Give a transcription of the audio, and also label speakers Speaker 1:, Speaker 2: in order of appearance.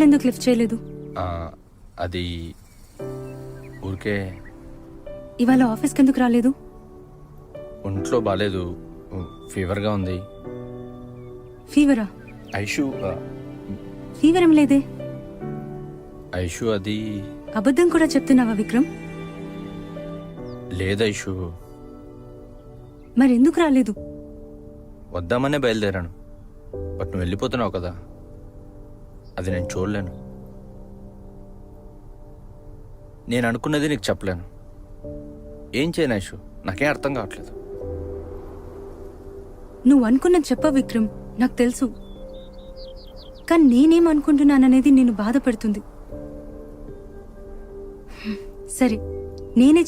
Speaker 1: Call ఎందుకు lift చేయలేదు?
Speaker 2: ఆ, అది ఊరికే
Speaker 1: ఇవాళ ఆఫీస్కి ఎందుకు రాలేదు?
Speaker 2: ఒంట్లో బాగాలేదు, ఫీవర్గా ఉంది.
Speaker 1: ఫీవరా?
Speaker 2: ఐషు
Speaker 1: ఫీవర్ ఏం లేదే.
Speaker 2: ఐషు అది
Speaker 1: అబద్ధం కూడా చెప్తున్నావా విక్రమ్?
Speaker 2: లేదు ఐషు,
Speaker 1: మరెందుకు రాలేదు?
Speaker 2: వద్దామనే బయలుదేరాను. బట్ నువ్వు వెళ్ళిపోతున్నావు కదా, అది నేను చూడలేను. నేను అనుకున్నది నీకు చెప్పలేను. ఏం చేయను ఐషు, నాకేం అర్థం కావట్లేదు.
Speaker 1: నువ్వు అనుకున్నది చెప్ప విక్రమ్, నాకు తెలుసు. కానీ నేనేం అనుకుంటున్నాననేది నిన్ను బాధపడుతుంది. సరే, నేనే